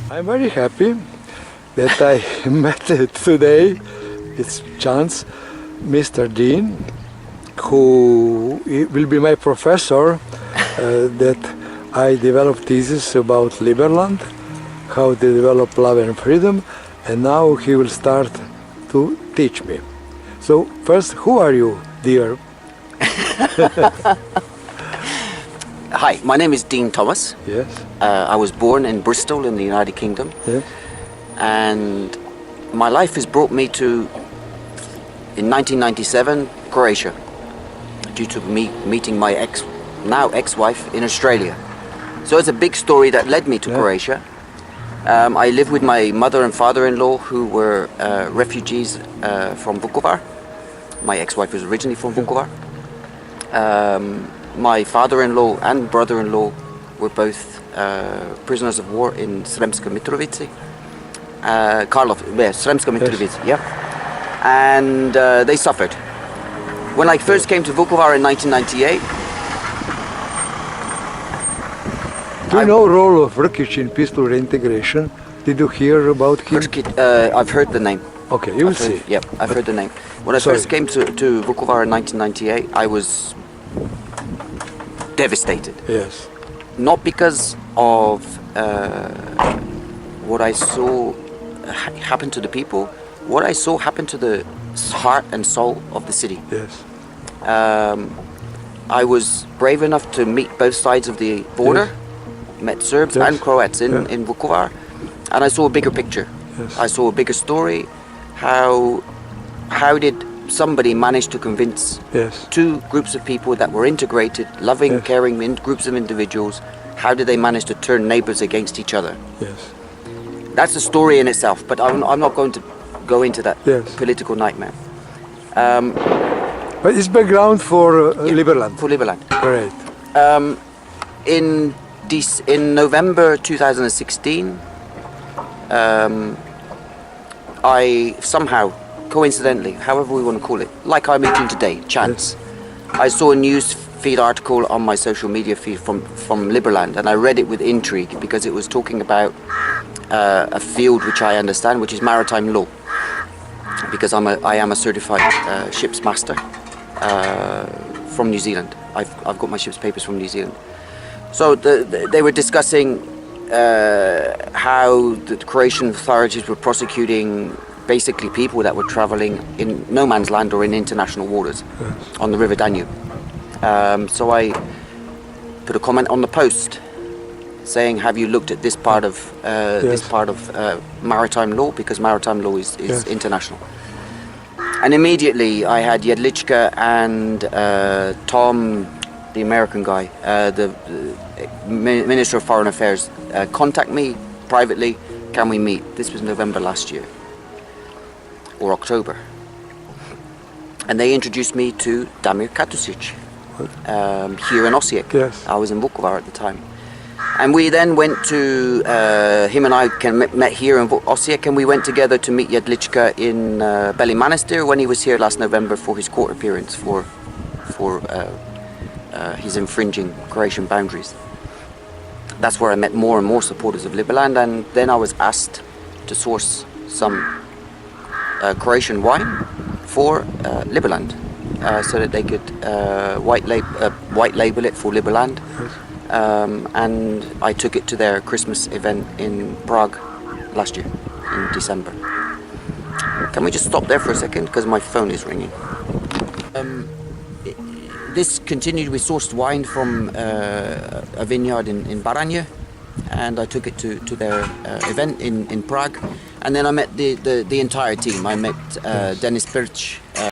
I'm very happy that I met today, it's chance, Mr. Dean, who will be my professor, that I developed thesis about Liberland, how to develop love and freedom, and now he will start to teach me. So first, who are you, dear? Hi, my name is Dean Thomas. Yes. I was born in Bristol in the United Kingdom. Yes. And my life has brought me to, in 1997, Croatia, due to me meeting my now ex-wife in Australia. So it's a big story that led me to Croatia. I live with my mother and father-in-law who were refugees from Vukovar. My ex-wife was originally from Vukovar. My father-in-law and brother-in-law were both prisoners of war in Sremska Mitrovica. Sremska Mitrovica, yeah. And they suffered. When I first came to Vukovar in 1998, do you know the role of Vrkic in peaceful reintegration? Did you hear about him? I've heard the name. Okay, you will see. Yeah, I've heard the name. When I first came to Vukovar in 1998, I was devastated. Yes. Not because of what I saw happen to the people, what I saw happen to the heart and soul of the city. Yes. I was brave enough to meet both sides of the border, met Serbs and Croats in Vukovar, and I saw a bigger picture. Yes. I saw a bigger story. How did somebody manage to convince two groups of people that were integrated, loving, caring groups of individuals, how did they manage to turn neighbors against each other? Yes. That's a story in itself, but I'm not going to go into that political nightmare. But it's background for Liberland. For Liberland. Great. In November 2016, I somehow, coincidentally, however we want to call it, like I'm meeting today, chance, I saw a news feed article on my social media feed from Liberland, and I read it with intrigue because it was talking about a field which I understand, which is maritime law, because I am a certified ship's master from New Zealand. I've got my ship's papers from New Zealand. So they were discussing how the Croatian authorities were prosecuting basically people that were traveling in no man's land or in international waters on the River Danube. So I put a comment on the post saying, "Have you looked at this part of maritime law, because maritime law is international?" And immediately I had Jedlička and Tom, the American guy, the Minister of Foreign Affairs, contact me privately. Can we meet? This was November last year, or October. And they introduced me to Damir Katusic here in Osijek. Yes. I was in Vukovar at the time. And we then went to, him and I met here in Osijek, and we went together to meet Jedlička in Beli Manastir when he was here last November for his court appearance for his infringing Croatian boundaries. That's where I met more and more supporters of Liberland, and then I was asked to source some Croatian wine for Liberland, so that they could white label it for Liberland. And I took it to their Christmas event in Prague last year, in December. Can we just stop there for a second, because my phone is ringing. This continued. We sourced wine from a vineyard in Baranje, and I took it to their event in Prague. And then I met the entire team. I met Denis Pirc,